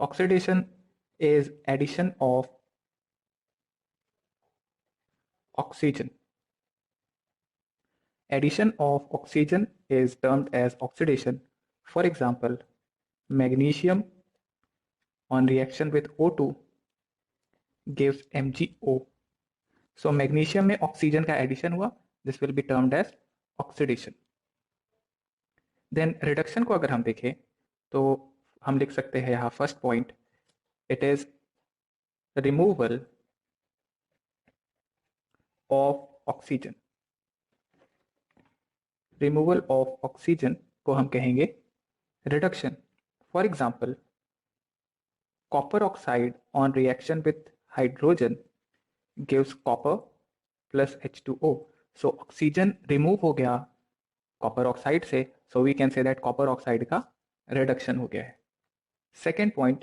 Oxidation is addition of oxygen. Addition of oxygen is termed as oxidation. For example, magnesium on reaction with O2 gives MgO. So magnesium में oxygen का addition हुआ, this will be termed as oxidation. Then reduction को अगर हम देखें तो हम लिख सकते हैं यहाँ first point, it is removal of oxygen. Removal of oxygen को हम कहेंगे reduction. For example, copper oxide on reaction with hydrogen gives copper plus H2O. So oxygen remove हो गया copper oxide से, so we can say that copper oxide का reduction हो गया है. Second point,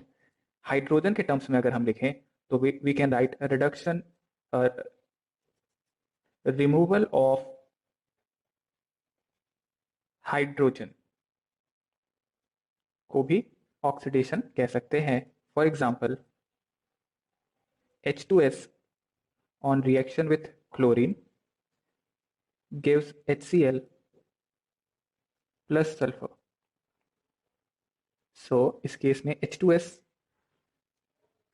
hydrogen के terms में अगर हम लिखें तो we can write a reduction, removal of hydrogen को भी oxidation कह सकते हैं. For example, H2S on reaction with chlorine gives HCl plus sulfur. So इस केस में H2S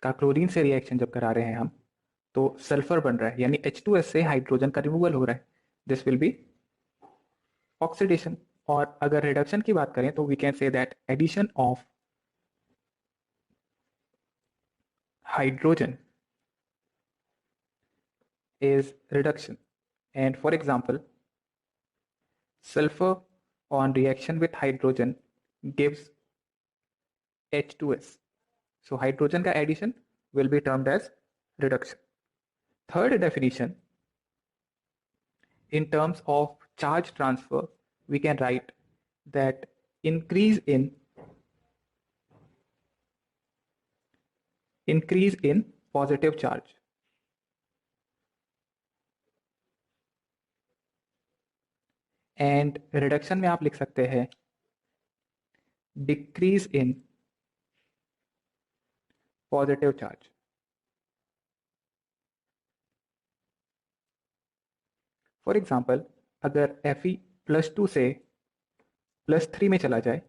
का क्लोरीन से रिएक्शन जब करा रहे हैं हम तो सल्फर बन रहा है, यानी H2S से हाइड्रोजन का रिमूवल हो रहा है. This will be oxidation. और अगर रिडक्शन की बात करें तो we can say that addition of hydrogen is reduction. And for example, sulfur on reaction with hydrogen gives H2S. So hydrogen ka addition will be termed as reduction. Third definition, in terms of charge transfer, we can write that increase in positive charge. And reduction में आप लिख सकते हैं decrease in positive charge. For example, अगर Fe+2 से +3 में चला जाए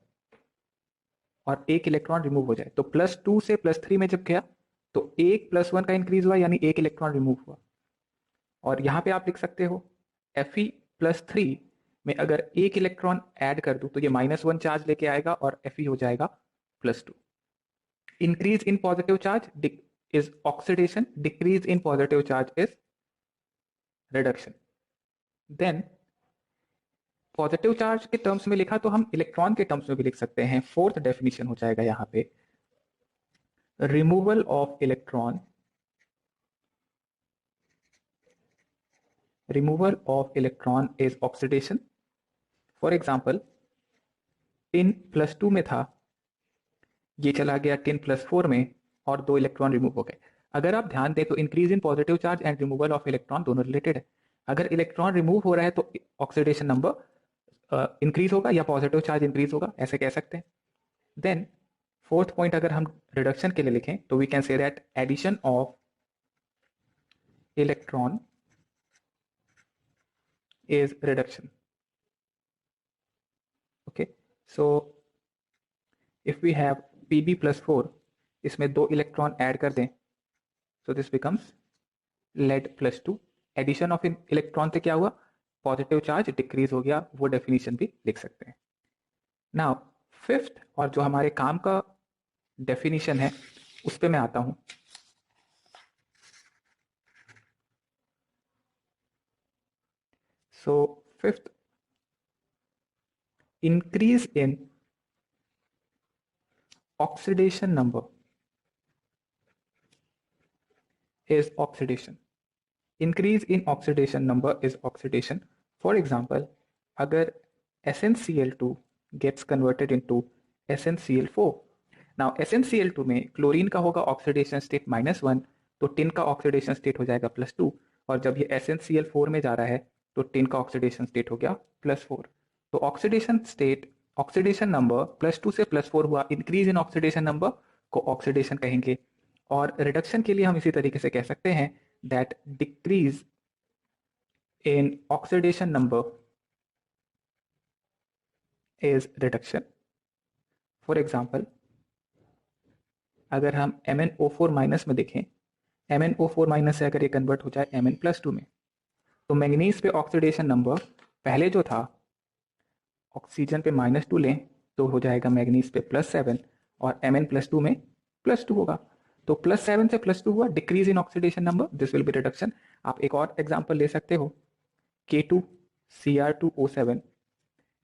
और एक इलेक्ट्रॉन रिमूव हो जाए तो +2 से +3 में जब गया तो 1+1 का इंक्रीज हुआ, यानी एक इलेक्ट्रॉन रिमूव हुआ. और यहां पे आप लिख सकते हो Fe+3 में अगर एक इलेक्ट्रॉन ऐड कर दूं तो ये -1 चार्ज लेके आएगा और Fe हो जाएगा +2. Increase in positive charge is oxidation, decrease in positive charge is reduction. Then positive charge के टर्म्स में लिखा तो हम इलेक्ट्रॉन के टर्म्स में भी लिख सकते हैं. फोर्थ डेफिनेशन हो जाएगा यहां पे, removal of electron. Removal of electron is oxidation. For example, tin+2 में था, ये चला गया tin+4 में और 2 इलेक्ट्रॉन रिमूव हो गए. अगर आप ध्यान दें तो increase in positive charge and removal of electron दोनों रिलेटेड है. अगर इलेक्ट्रॉन रिमूव हो रहा है तो ऑक्सीडेशन नंबर इंक्रीज होगा या पॉजिटिव चार्ज इंक्रीज होगा, ऐसे कह सकते हैं. देन फोर्थ पॉइंट अगर हम रिडक्शन के लिए लिखें तो we can say that addition of electron is reduction. Okay, so if we have Pb+4, इसमें 2 इलेक्ट्रॉन ऐड कर दें so this becomes Lead+2. Addition of electron से क्या हुआ, पॉजिटिव चार्ज डिक्रीज हो गया, वो डेफिनेशन भी लिख सकते हैं. नाउ फिफ्थ और जो हमारे काम का डेफिनेशन है उस पे मैं आता हूं. So fifth, increase in oxidation number is oxidation. Increase in oxidation number is oxidation. For example, अगर SnCl2 gets converted into SnCl4. Now SnCl2 में क्लोरीन का होगा ऑक्सीडेशन स्टेट -1, तो टिन का ऑक्सीडेशन स्टेट हो जाएगा +2. और जब ये SnCl4 में जा रहा है तो टिन का ऑक्सीडेशन स्टेट हो गया +4. तो ऑक्सीडेशन स्टेट, ऑक्सीडेशन नंबर +2 से +4 हुआ, इंक्रीज इन ऑक्सीडेशन नंबर को ऑक्सीडेशन कहेंगे, और रिडक्शन के लिए हम इसी तरीके से कह सकते हैं that decrease in oxidation number is reduction. For example, अगर हम MnO4 माइनस में देखें, MnO4 माइनस से अगर ये कन्वर्ट हो जाए Mn+2 में, तो मैंगनीज पे ऑक्सीडेशन नंबर पहले जो था, ऑक्सीजन पे -2 लें तो हो जाएगा मैंगनीज पे +7, और Mn+2 में +2 होगा। तो +7 से +2 हुआ, decrease in oxidation number, this will be reduction. आप एक और एग्जांपल ले सकते हो, K2Cr2O7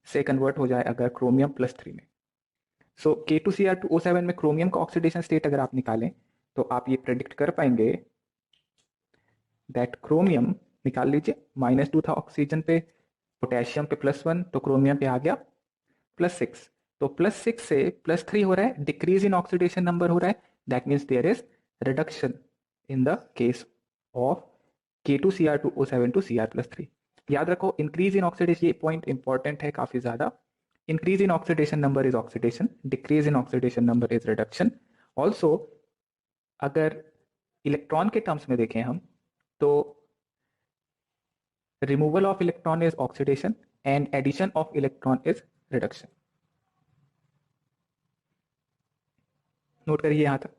से कन्वर्ट हो जाए अगर क्रोमियम +3 में। सो K2Cr2O7 में क्रोमियम का ऑक्सीडेशन स्टेट अगर आप निकालें तो आप ये प्रेडिक्ट कर पाएंगे दैट क्रोमियम, निकाल लीजिए, -2 था ऑक्सीजन पे, पोटेशियम पे +1, तो क्रोमियम पे आ गया +6। तो +6 से +3 हो रहा है, डिक्रीज इन ऑक्सीडेशन नंबर हो रहा है, that means there is reduction in the case of K2Cr2O7 to Cr+3। याद रखो, इंक्रीज इन ऑक्सीडेशन, ये पॉइंट इंपॉर्टेंट है काफी ज्यादा। Increase in oxidation number is oxidation, decrease in oxidation number is reduction. Also अगर इलेक्ट्रॉन के terms में देखें हम, तो removal of electron is oxidation and addition of electron is reduction. Note करिए यहां तक।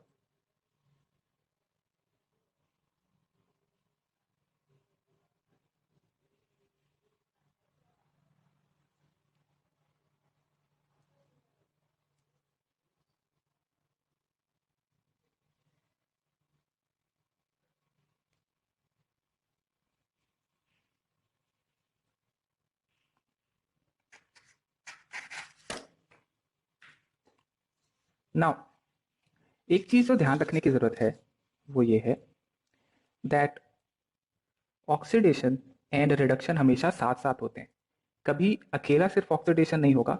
नाउ एक चीज जो ध्यान रखने की जरूरत है वो ये है दैट ऑक्सीडेशन एंड रिडक्शन हमेशा साथ साथ होते हैं। कभी अकेला सिर्फ ऑक्सीडेशन नहीं होगा,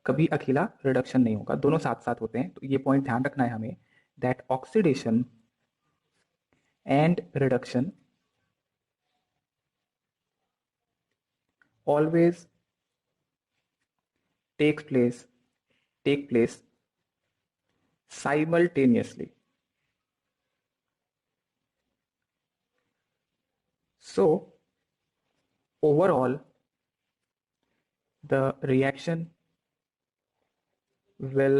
कभी अकेला रिडक्शन नहीं होगा, दोनों साथ साथ होते हैं। तो ये पॉइंट ध्यान रखना है हमें that oxidation and reduction always take place simultaneously. So overall the reaction will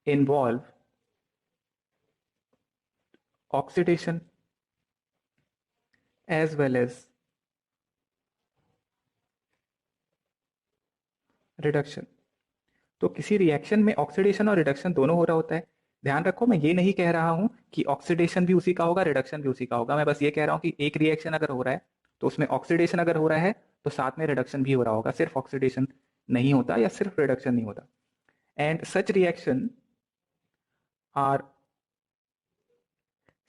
involve oxidation as well as reduction. तो किसी रिएक्शन में ऑक्सीडेशन और रिडक्शन दोनों हो रहा होता है। ध्यान रखो, मैं ये नहीं कह रहा हूं कि ऑक्सीडेशन भी उसी का होगा, रिडक्शन भी उसी का होगा। मैं बस ये कह रहा हूं कि एक रिएक्शन अगर हो रहा है तो उसमें ऑक्सीडेशन अगर हो रहा है तो साथ में रिडक्शन भी हो रहा होगा, सिर्फ ऑक्सीडेशन नहीं होता या सिर्फ रिडक्शन नहीं होता। And are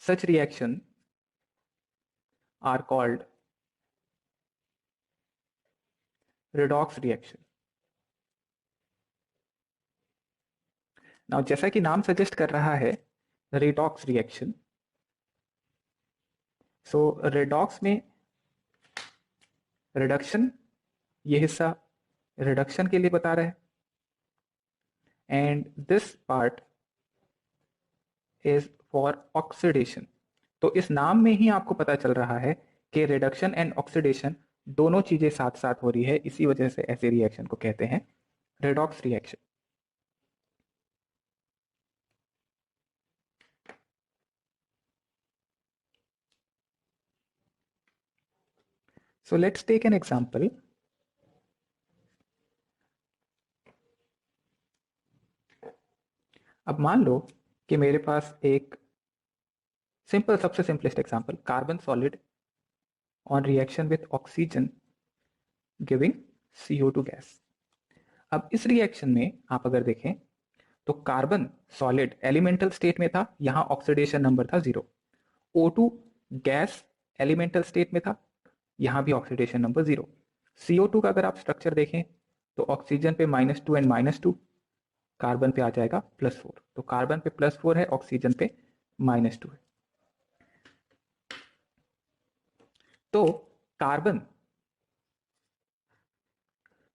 such reaction are called redox reaction। Now जैसा कि नाम सजेस्ट कर रहा है, redox reaction, सो redox में रिडक्शन, ये हिस्सा रिडक्शन के लिए बता रहा है, and this part is for oxidation. तो इस नाम में ही आपको पता चल रहा है कि रिडक्शन एंड ऑक्सीडेशन दोनों चीजें साथ साथ हो रही है, इसी वजह से ऐसे रिएक्शन को कहते हैं redox reaction. So let's take an example। अब मान लो कि मेरे पास एक सिंपल, सबसे simplest example, carbon solid on reaction with oxygen giving CO2 gas. अब इस रिएक्शन में आप अगर देखें तो कार्बन सॉलिड एलिमेंटल स्टेट में था, यहां ऑक्सीडेशन नंबर था 0। O2 गैस एलिमेंटल स्टेट में था, यहां भी ऑक्सीडेशन नंबर 0। CO2 का अगर आप स्ट्रक्चर देखें तो ऑक्सीजन पे -2 एंड -2, कार्बन पे आ जाएगा +4। तो कार्बन पे +4 है, ऑक्सीजन पे -2 है। तो कार्बन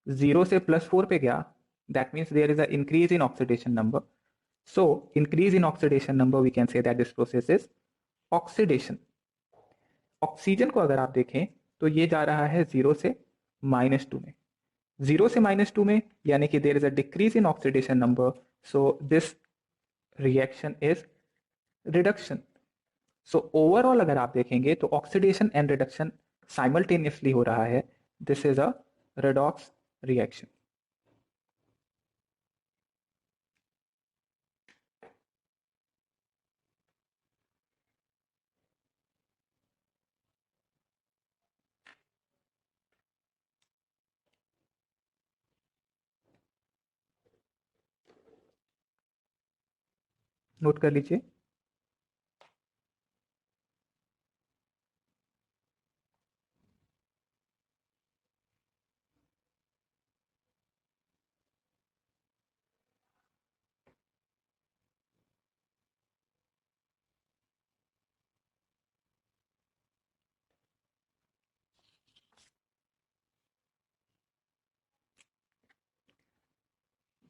0 से +4 पे गया, that means there is a increase in oxidation number. So increase in oxidation number, we can say that this process is oxidation. Oxygen को अगर आप देखें तो ये जा रहा है 0 से -2 में, 0 से -2 में, यानी कि there is a decrease in oxidation number, so this reaction is reduction. So overall अगर आप देखेंगे तो ऑक्सीडेशन एंड रिडक्शन साइमल्टेनियसली हो रहा है. This is a redox reaction. Note कर लीजिए.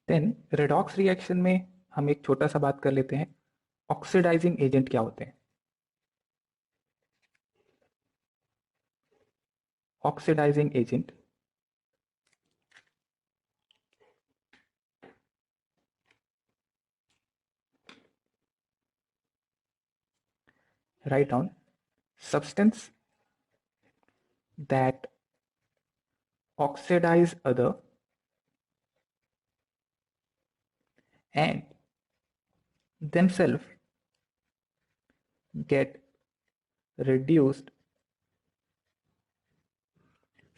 देन रेडॉक्स रिएक्शन में हम एक छोटा सा बात कर लेते हैं, ऑक्सीडाइजिंग एजेंट क्या होते हैं. Oxidising agent write down substance that oxidize other and themselves get reduced.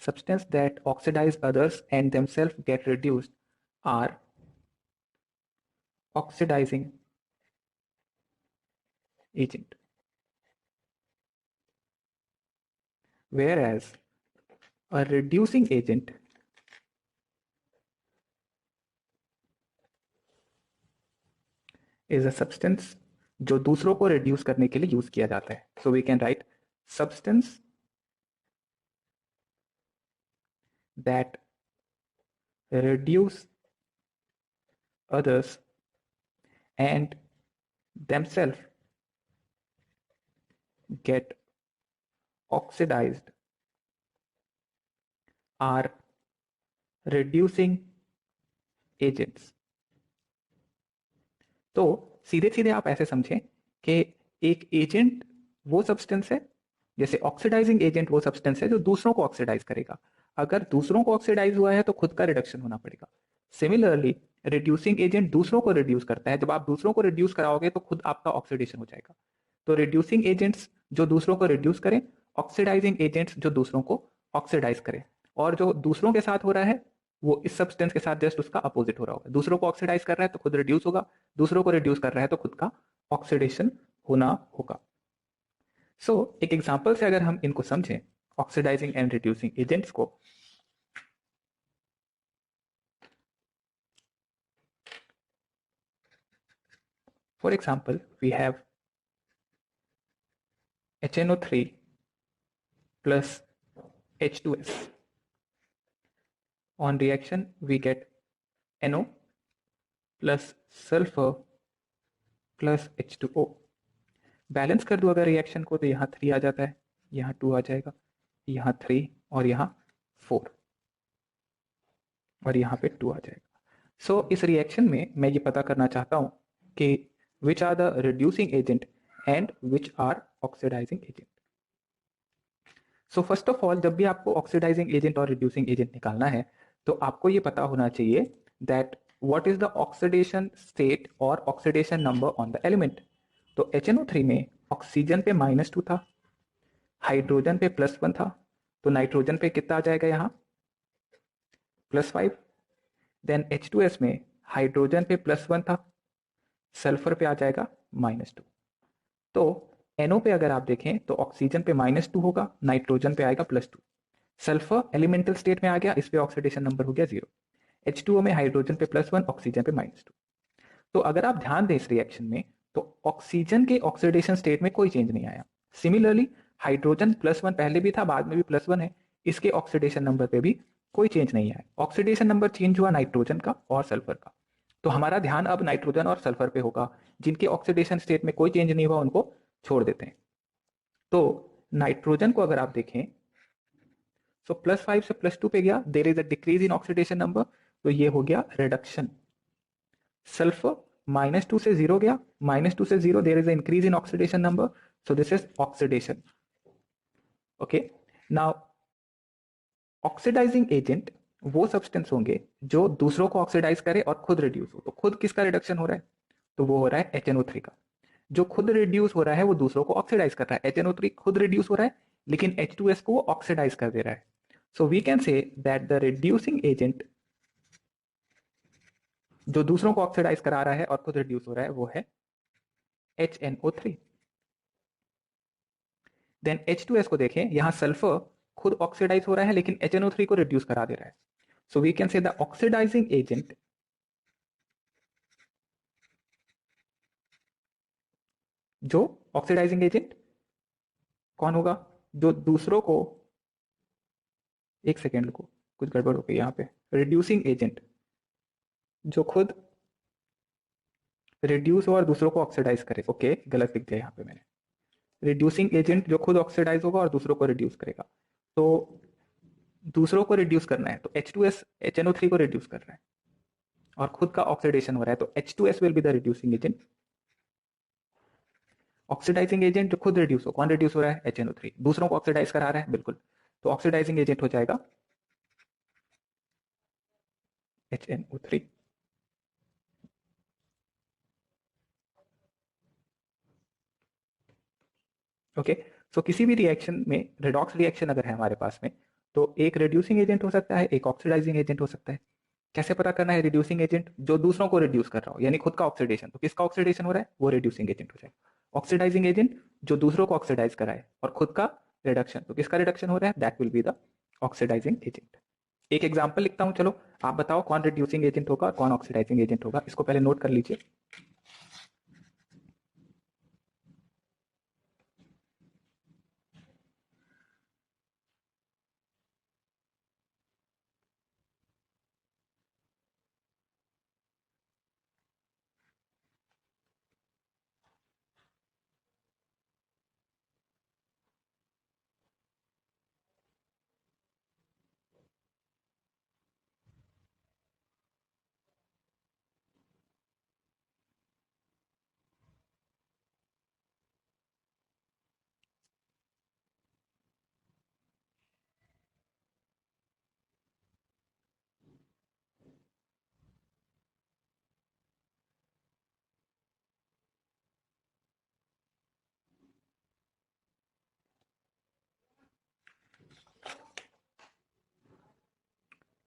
Substance that oxidize others and themselves get reduced are oxidizing agent, whereas a reducing agent is a substance जो दूसरों को reduce करने के लिए use किया जाता है. So we can write substance that reduce others and themselves get oxidized are reducing agents. तो सीधे सीधे आप ऐसे समझें कि एक एजेंट वो सब्सटेंस है, जैसे ऑक्सीडाइजिंग एजेंट वो सब्सटेंस है जो दूसरों को ऑक्सीडाइज करेगा. अगर दूसरों को ऑक्सीडाइज हुआ है तो खुद का रिडक्शन होना पड़ेगा. सिमिलरली रिड्यूसिंग एजेंट दूसरों को रिड्यूस करता है. जब आप दूसरों को रिड्यूस कराओगे तो खुद आपका ऑक्सीडेशन हो जाएगा. तो रिड्यूसिंग एजेंट्स जो दूसरों को रिड्यूस करें, ऑक्सीडाइजिंग एजेंट्स जो दूसरों को ऑक्सीडाइज करें. और जो दूसरों के साथ हो रहा है वो इस सब्सटेंस के साथ जस्ट उसका अपोजिट हो रहा होगा. दूसरों को ऑक्सीडाइज कर रहा है तो खुद रिड्यूस होगा, दूसरों को रिड्यूस कर रहा है तो खुद का ऑक्सीडेशन होना होगा. सो एक एग्जांपल से अगर हम इनको समझें, ऑक्सीडाइजिंग एंड रिड्यूसिंग एजेंट्स को, for example we have HNO3 plus H2S. On reaction we get NO plus sulfur plus H2O. Balance कर दो अगर रिएक्शन को तो यहाँ 3 आ जाता है, यहाँ 2 आ जाएगा, यहाँ 3 और यहाँ 4 और यहाँ पे 2 आ जाएगा. सो इस रिएक्शन में मैं ये पता करना चाहता हूँ कि which are the reducing agent and which are oxidising agent. So first of all जब भी आपको ऑक्सीडाइजिंग एजेंट और रिड्यूसिंग एजेंट निकालना है तो आपको ये पता होना चाहिए that what is the oxidation state और oxidation number on the element. तो HNO3 में ऑक्सीजन पे -2 था, हाइड्रोजन पे +1 था, तो नाइट्रोजन पे कितना आ जाएगा यहाँ +5. देन H2S में हाइड्रोजन पे +1 था, सल्फर पे आ जाएगा -2. तो NO पे अगर आप देखें तो ऑक्सीजन पे -2 होगा, नाइट्रोजन पे आएगा +2, सल्फर एलिमेंटल स्टेट में आ गया, इस पे ऑक्सीडेशन नंबर हो गया 0. H2O में हाइड्रोजन पे +1, ऑक्सीजन पे -2. तो अगर आप ध्यान दें इस रिएक्शन में तो ऑक्सीजन के ऑक्सीडेशन स्टेट में कोई चेंज नहीं आया. सिमिलरली हाइड्रोजन +1 पहले भी था, बाद में भी +1 है, इसके ऑक्सीडेशन नंबर पे भी कोई चेंज नहीं आया. ऑक्सीडेशन नंबर चेंज हुआ नाइट्रोजन का और सल्फर का. तो हमारा ध्यान अब नाइट्रोजन और सल्फर पे होगा, जिनके ऑक्सीडेशन स्टेट में कोई चेंज नहीं हुआ उनको छोड़ देते हैं। तो नाइट्रोजन को अगर आप देखें, सो +5 से +2 पे गया, there is a decrease in oxidation number, तो ये हो गया रिडक्शन। सल्फर -2 से 0 गया, -2 से 0, there is a increase in oxidation number, so this is oxidation. Okay, now oxidising agent वो सब्सटेंस होंगे जो दूसरों को ऑक्सीडाइज करे और खुद रिड्यूस हो। तो खुद किसका रिडक्शन हो रहा है? तो वो हो रहा है HNO3 का। जो खुद रिड्यूस हो रहा है वो दूसरों को ऑक्सीडाइज कर रहा है। HNO3 खुद रिड्यूस हो रहा है, लेकिन H2S को वो ऑक्सीडाइज कर दे रहा है। So we can say that the reducing agent जो दूसरों को ऑक्सीडाइज करा रहा है और खुद रिड्यूस हो रहा है वो है HNO3। देन H2S को देखें, यहां सल्फर खुद ऑक्सीडाइज हो रहा है लेकिन HNO3 को रिड्यूस करा दे रहा है। So we can say the oxidising agent जो ऑक्सीडाइजिंग एजेंट कौन होगा? जो दूसरों को, एक सेकेंड को, कुछ गड़बड़ हो गई यहाँ पे। रिड्यूसिंग एजेंट जो खुद रिड्यूस हो और दूसरों को ऑक्सीडाइज करे। ओके, गलत लिख दिया यहाँ पे मैंने। रिड्यूसिंग एजेंट जो खुद ऑक्सीडाइज होगा और दूसरों को रिड्यूस करेगा। तो दूसरों को रिड्यूस करना है तो H2S HNO3 को रिड्यूस कर रहा है और खुद का ऑक्सीडेशन हो रहा है, तो H2S will be the reducing agent. Oxidising agent जो खुद रिड्यूस हो, कौन रिड्यूस हो रहा है? HNO3। दूसरों को ऑक्सीडाइज करा रहा है, बिल्कुल, तो ऑक्सीडाइजिंग एजेंट हो जाएगा HNO3। ओके, सो किसी भी रिएक्शन में, रेडॉक्स रिएक्शन अगर है हमारे पास में, तो एक रिड्यूसिंग एजेंट हो सकता है, एक ऑक्सीडाइजिंग एजेंट हो सकता है। कैसे पता करना है? रिड्यूसिंग एजेंट जो दूसरों को रिड्यूस कर रहा हो, यानी खुद का ऑक्सीडेशन, तो किसका ऑक्सीडेशन हो रहा है? वो रिड्यूसिंग एजेंट हो जाएगा। ऑक्सीडाइजिंग एजेंट जो दूसरों को ऑक्सीडाइज कराए और खुद का रिडक्शन, तो किसका रिडक्शन हो रहा है? That will be the oxidising agent. एक एग्जाम्पल लिखता हूं, चलो आप बताओ कौन रिड्यूसिंग एजेंट होगा, कौन ऑक्सीडाइजिंग एजेंट होगा। इसको पहले नोट कर लीजिए।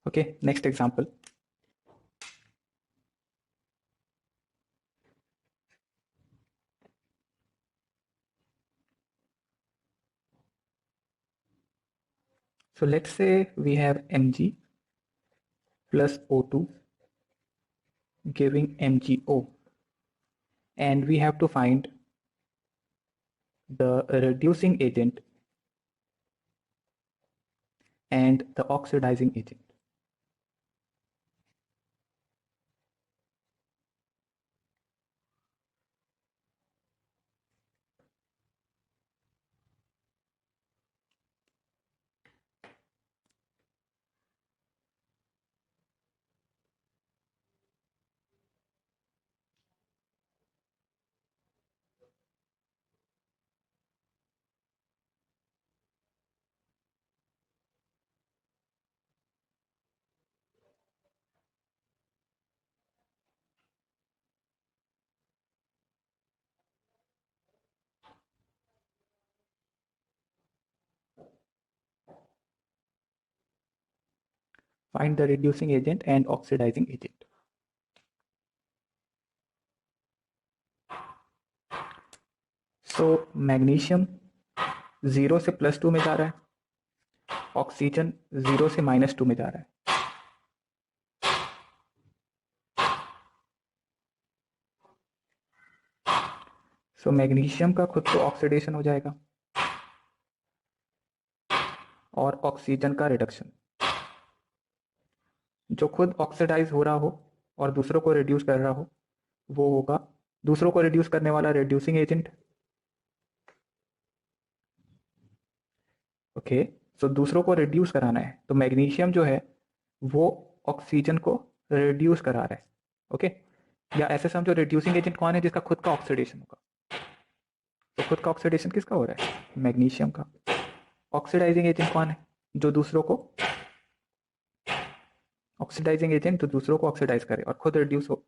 Okay, next example. So let's say we have Mg plus O2 giving MgO, and we have to find the reducing agent and the oxidizing agent. Find the reducing agent and oxidizing agent. So magnesium 0 से +2 में जा रहा है, oxygen 0 से -2 में जा रहा है। सो मैग्नीशियम का खुद को ऑक्सीडेशन हो जाएगा और ऑक्सीजन का रिडक्शन। जो खुद ऑक्सीडाइज हो रहा हो और दूसरों को रिड्यूस कर रहा हो, वो होगा दूसरों को रिड्यूस करने वाला रिड्यूसिंग एजेंट। ओके, सो दूसरों को रिड्यूस कराना है, तो मैग्नीशियम जो है वो ऑक्सीजन को रिड्यूस करा रहा है। ओके, या ऐसे समझो रिड्यूसिंग एजेंट कौन है, जिसका खुद का ऑक्सीडेशन होगा। तो खुद का ऑक्सीडेशन किसका हो रहा है, मैग्नीशियम का। ऑक्सीडाइजिंग एजेंट कौन है, जो दूसरों को ऑक्सीडाइजिंग एजेंट जो दूसरों को ऑक्सीडाइज करे और खुद रिड्यूस हो,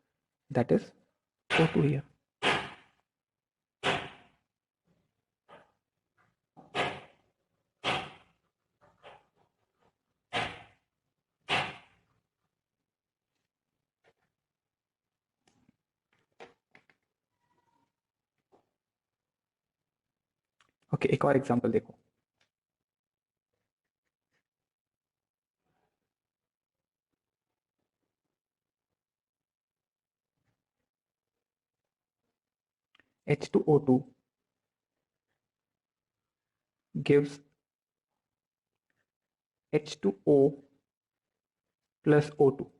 that is O2 here. Okay, एक और एग्जांपल देखो। H2O2 gives H2O plus O2.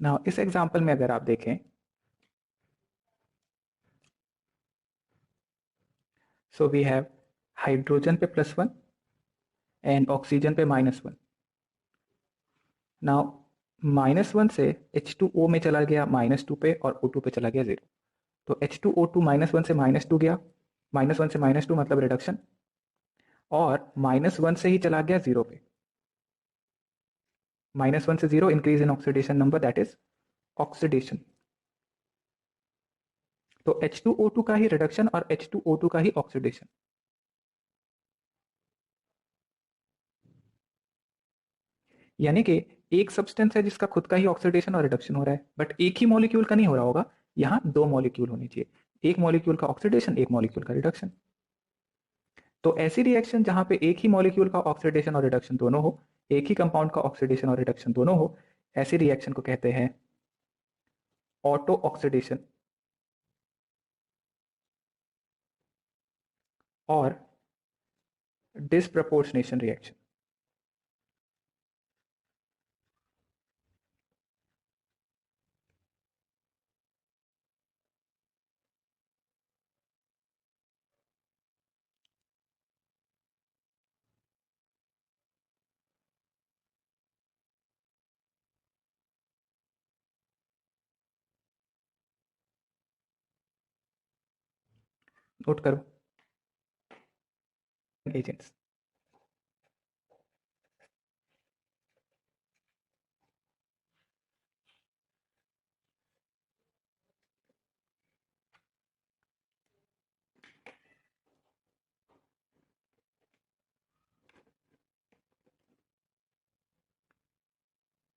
Now इस एग्जांपल में अगर आप देखें, सो वी हैव हाइड्रोजन पे +1 एंड ऑक्सीजन पे -1। नाउ -1 से H2O में चला गया -2 पे और O2 पे चला गया 0। तो H2O2 -1 से -2 गया, -1 से -2 मतलब रिडक्शन, और -1 से ही चला गया 0 पे। -1 से 0 increase in oxidation number, that is oxidation. तो H2O2 का ही रिडक्शन और H2O2 का ही ऑक्सीडेशन। यानी कि एक सब्सटेंस है जिसका खुद का ही ऑक्सीडेशन और रिडक्शन हो रहा है, बट एक ही मॉलिक्यूल का नहीं हो रहा होगा, यहाँ दो मॉलिक्यूल होनी चाहिए, एक मॉलिक्यूल का ऑक्सीडेशन, एक मॉलिक्यूल का रिडक्शन। तो ऐसी रिएक्शन जहां पे एक ही मॉलिक्यूल का ऑक्सीडेशन और रिडक्शन दोनों हो, एक ही कंपाउंड का ऑक्सीडेशन और रिडक्शन दोनों हो, ऐसी रिएक्शन को कहते हैं ऑटो ऑक्सीडेशन और डिसप्रपोर्शनेशन रिएक्शन। नोट करो एजेंट्स।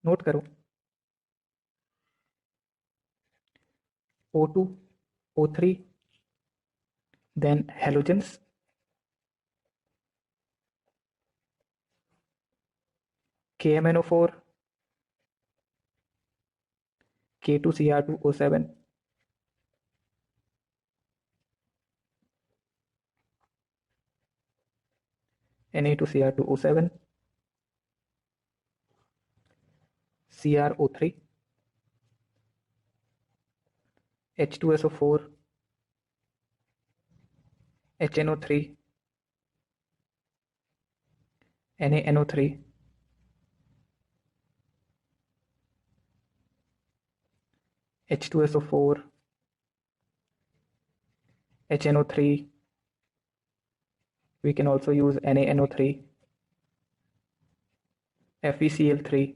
नोट करो O2, O3, then halogens, KMNO4, K2Cr2O7, Na2Cr2O7, CrO3, H2SO4, HNO3, NaNO3, H2SO4, HNO3, we can also use NaNO3, FeCl3,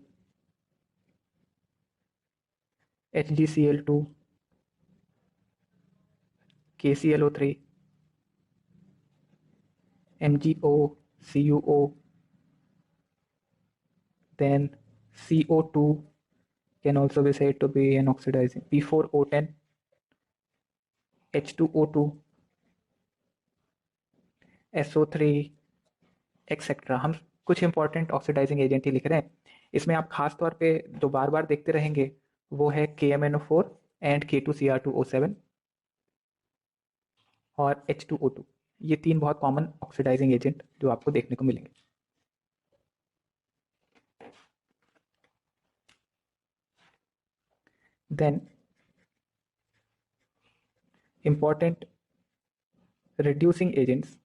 HgCl2, KClO3, MgO, CuO, then CO2 can also be said to be an oxidizing, P4O10, H2O2, SO3, etcetera. हम कुछ important oxidising agent ही लिख रहे हैं। इसमें आप खास तौर पे जो बार बार देखते रहेंगे वो है KMNO4 एंड K2Cr2O7 और H2O2। ये तीन बहुत कॉमन ऑक्सीडाइजिंग एजेंट जो आपको देखने को मिलेंगे। देन इंपॉर्टेंट रिड्यूसिंग एजेंट्स,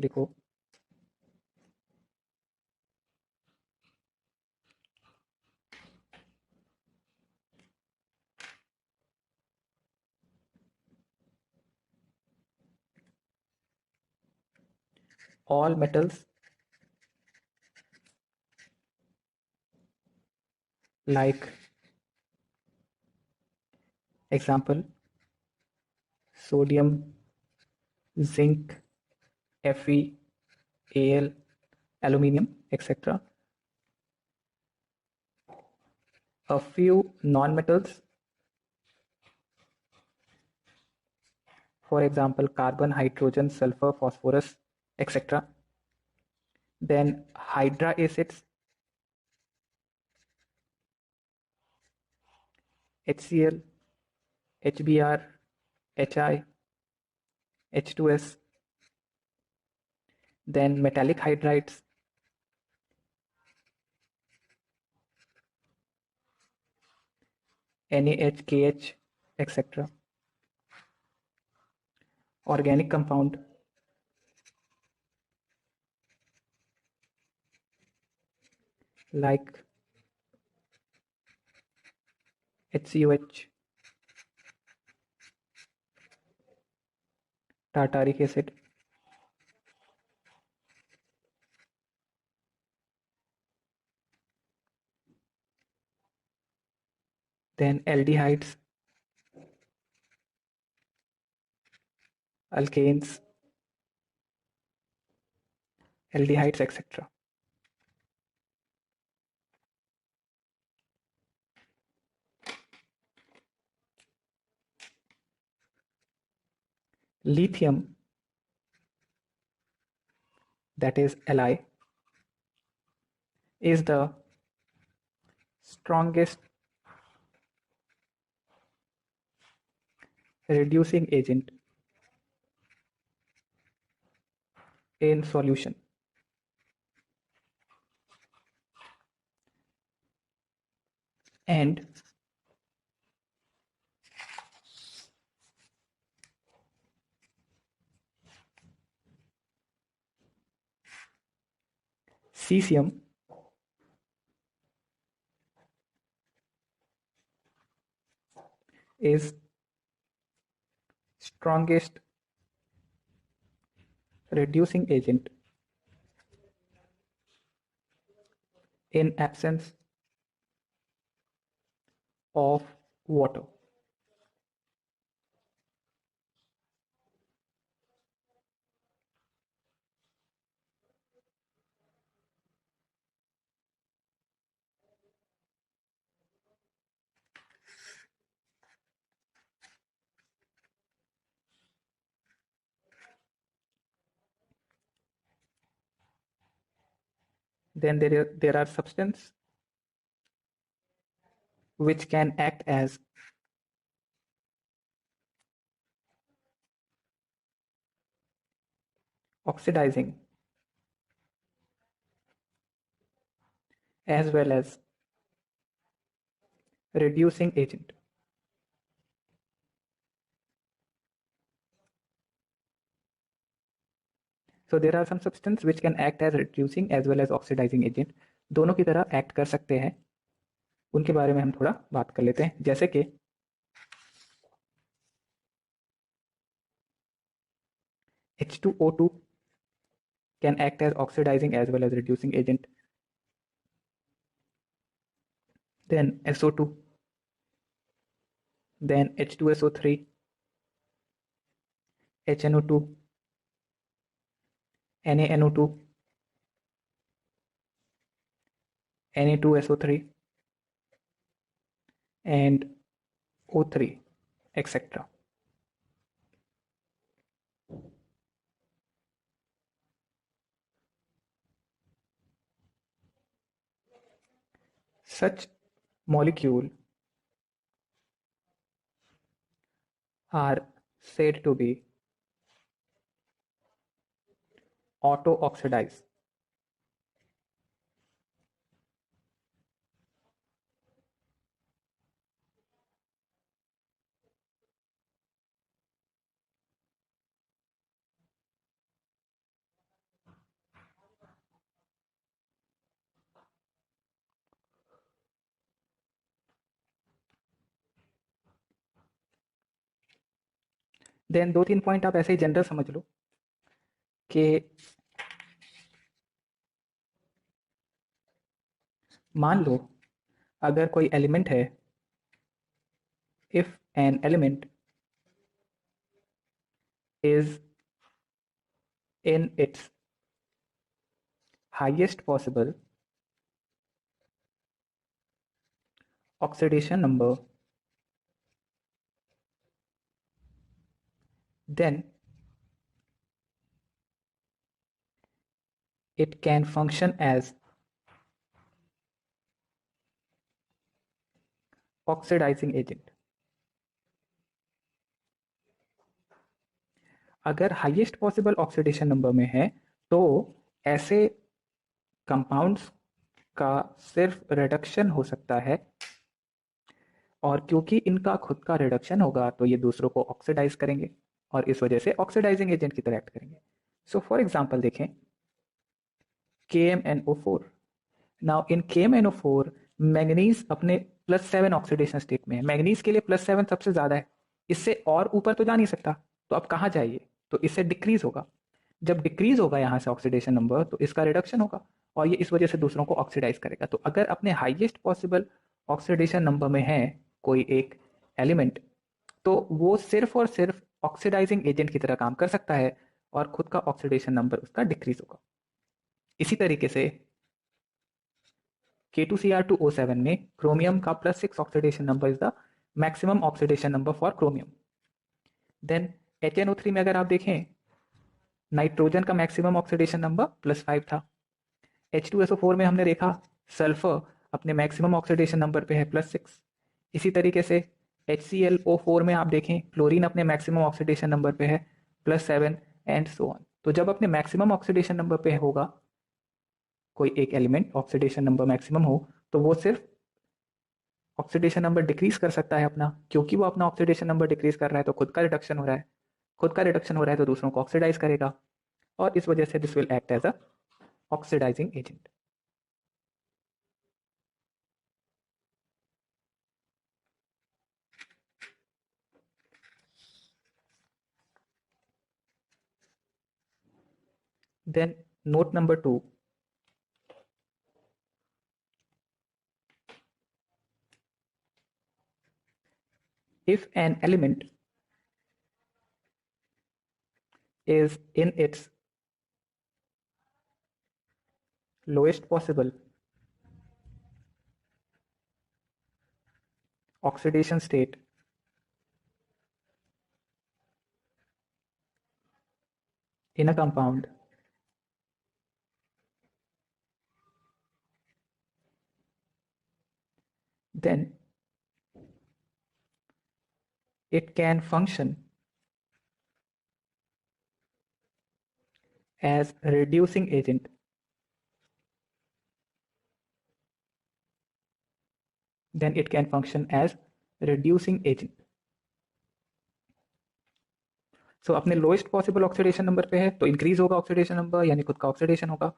देखो all metals like example sodium, zinc, Fe, Al, aluminium, etc. A few non-metals, for example carbon, hydrogen, sulfur, phosphorus, etc. Then hydra acids, HCl, HBr, Hi, H2S. Then metallic hydrides, NaH, KH, etc. Organic compound like HCOH, tartaric acid, then aldehydes, alkanes, aldehydes, etc. Lithium, that is Li, is the strongest reducing agent in solution. And cesium is strongest reducing agent in absence of water. Then there are substances which can act as oxidizing as well as reducing agent. So there are some substances which can act as reducing as well as oxidizing agent. दोनों की तरह act कर सकते हैं, उनके बारे में हम थोड़ा बात कर लेते हैं। जैसे कि H2O2 can act as oxidizing as well as reducing agent. Then SO2, then H2SO3, HNO2, NaNO2, Na2SO3, and O3, etc. Such molecules are said to be auto-oxidize. Then 2-3 point आप ऐसे ही जनरल समझ लो कि मान लो अगर कोई एलिमेंट है, if an element is in its highest possible oxidation number, then it can function as oxidizing agent. अगर highest possible oxidation number में है तो ऐसे कंपाउंड्स का सिर्फ रिडक्शन हो सकता है, और क्योंकि इनका खुद का रिडक्शन होगा तो ये दूसरों को ऑक्सीडाइज करेंगे और इस वजह से ऑक्सीडाइजिंग एजेंट की तरह एक्ट करेंगे। सो फॉर एग्जांपल देखें KMnO4। Now in KMnO4 manganese अपने +7 ऑक्सीडेशन स्टेट में है। मैंगनीज के लिए +7 सबसे ज्यादा है, इससे और ऊपर तो जा नहीं सकता, तो अब कहाँ जाइए, तो इससे डिक्रीज होगा। जब डिक्रीज होगा यहाँ से ऑक्सीडेशन नंबर तो इसका रिडक्शन होगा और ये इस वजह से दूसरों को ऑक्सीडाइज करेगा। तो अगर अपने हाईएस्ट पॉसिबल ऑक्सीडेशन नंबर में है कोई एक एलिमेंट तो वो सिर्फ और सिर्फ ऑक्सीडाइजिंग एजेंट की तरह काम कर सकता है और खुद का ऑक्सीडेशन नंबर उसका डिक्रीज होगा। इसी तरीके से K2Cr2O7 में क्रोमियम का +6 oxidation number is the maximum oxidation number for chromium. Then HNO3 में अगर आप देखें नाइट्रोजन का मैक्सिमम ऑक्सीडेशन नंबर +5 था। H2SO4 में हमने देखा सल्फर अपने मैक्सिमम ऑक्सीडेशन नंबर पे है +6। इसी तरीके से HClO4 में आप देखें क्लोरीन अपने मैक्सिमम ऑक्सीडेशन नंबर पे है +7 एंड सो ऑन। तो जब अपने मैक्सिमम ऑक्सीडेशन नंबर पे होगा कोई एक एलिमेंट, ऑक्सीडेशन नंबर मैक्सिमम हो, तो वो सिर्फ ऑक्सीडेशन नंबर डिक्रीज कर सकता है अपना, क्योंकि वो अपना ऑक्सीडेशन नंबर डिक्रीज कर रहा है तो खुद का रिडक्शन हो रहा है, खुद का रिडक्शन हो रहा है तो दूसरों को ऑक्सीडाइज करेगा और इस वजह से this will act as a oxidising agent. Then note number 2, if an element is in its lowest possible oxidation state in a compound, then it can function as reducing agent, then it can function as reducing agent। सो अपने lowest possible oxidation number पे है तो increase होगा oxidation number, यानी खुद का oxidation होगा,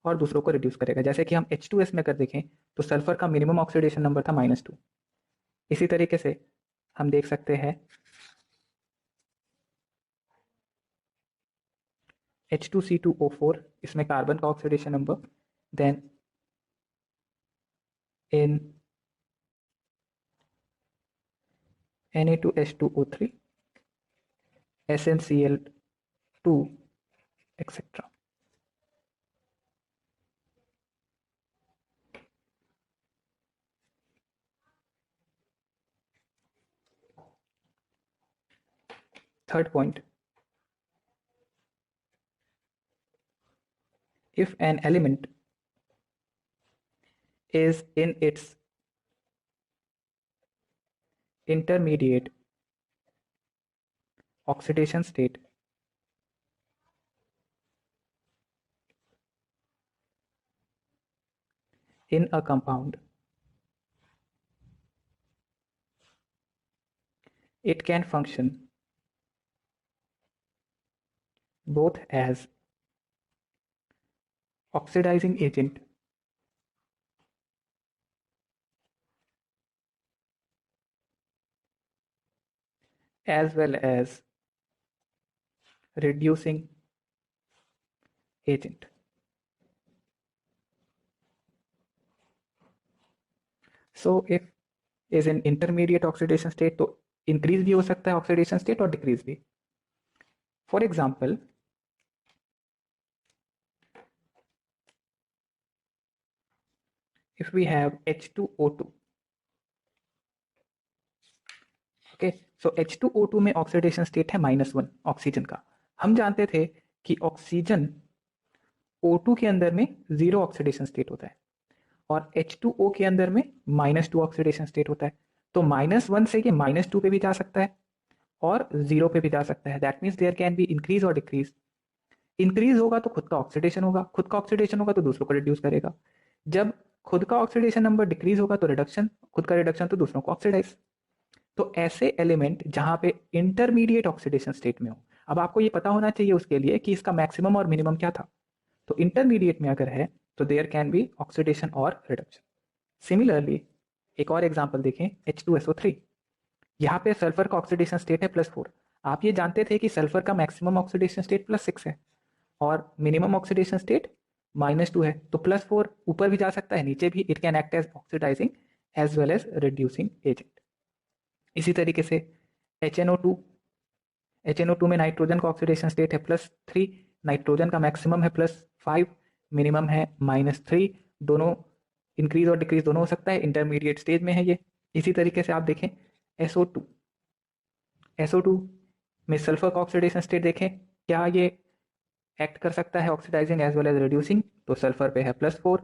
और दूसरों को रिड्यूस करेगा। जैसे कि हम H2S में कर देखें तो सल्फर का मिनिमम ऑक्सीडेशन नंबर था -2। इसी तरीके से हम देख सकते हैं H2C2O4, इसमें कार्बन का oxidation number, then in Na2H2O3, SnCl2, etc. Third point, if an element is in its intermediate oxidation state, in a compound, it can function both as oxidizing agent as well as reducing agent. So if is in intermediate oxidation state, तो increase भी हो सकता है oxidation state और decrease भी. For example, if we have H2O2, okay, so H2O2 में oxidation state है -1 oxygen का। हम जानते थे कि ऑक्सीजन O2 के अंदर में 0 ऑक्सीडेशन स्टेट होता है और H2O के अंदर में -2 ऑक्सीडेशन स्टेट होता है। तो -1 से ये -2 पे भी जा सकता है और 0 पे भी जा सकता है। That means there can be increase और डिक्रीज। इंक्रीज होगा तो खुद का ऑक्सीडेशन होगा, खुद का ऑक्सीडेशन होगा तो दूसरों को रिड्यूस करेगा। जब खुद का ऑक्सीडेशन नंबर डिक्रीज होगा तो रिडक्शन, खुद का रिडक्शन तो दूसरों को ऑक्सीडाइज। तो ऐसे एलिमेंट जहां पे इंटरमीडिएट ऑक्सीडेशन स्टेट में हो, अब आपको ये पता होना चाहिए उसके लिए कि इसका मैक्सिमम और मिनिमम क्या था। तो इंटरमीडिएट में अगर है तो देयर कैन बी ऑक्सीडेशन और रिडक्शन। सिमिलरली एक और एग्जांपल देखें, H2SO3, यहाँ पे सल्फर का ऑक्सीडेशन स्टेट है +4। आप ये जानते थे कि सल्फर का मैक्सिमम ऑक्सीडेशन स्टेट +6 है और मिनिमम ऑक्सीडेशन स्टेट -2 है। तो +4 ऊपर भी जा सकता है, नीचे भी। It can act as oxidising as well as reducing agent. इसी तरीके से HNO2 में नाइट्रोजन का ऑक्सीडेशन स्टेट है +3, नाइट्रोजन का मैक्सिमम है +5, मिनिमम है -3। दोनों इंक्रीज और डिक्रीज दोनों हो सकता है, इंटरमीडिएट स्टेज में है ये। इसी तरीके से आप देखें SO2 में सल्फर का ऑक्सीडेशन स्टेट देखें, क्या ये एक्ट कर सकता है oxidising as well as reducing. तो सल्फर पे है +4,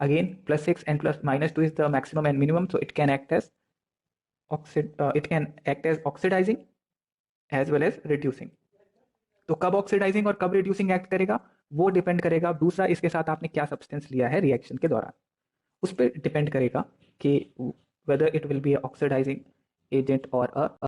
again +6 and -2 is the maximum and minimum, so it can act as oxidising as well as reducing. तो कब ऑक्सीडाइजिंग और कब रिड्यूसिंग एक्ट करेगा वो डिपेंड करेगा, दूसरा इसके साथ आपने क्या सब्सटेंस लिया है रिएक्शन के दौरान, उस पर डिपेंड करेगा कि whether it will be oxidising agent और अ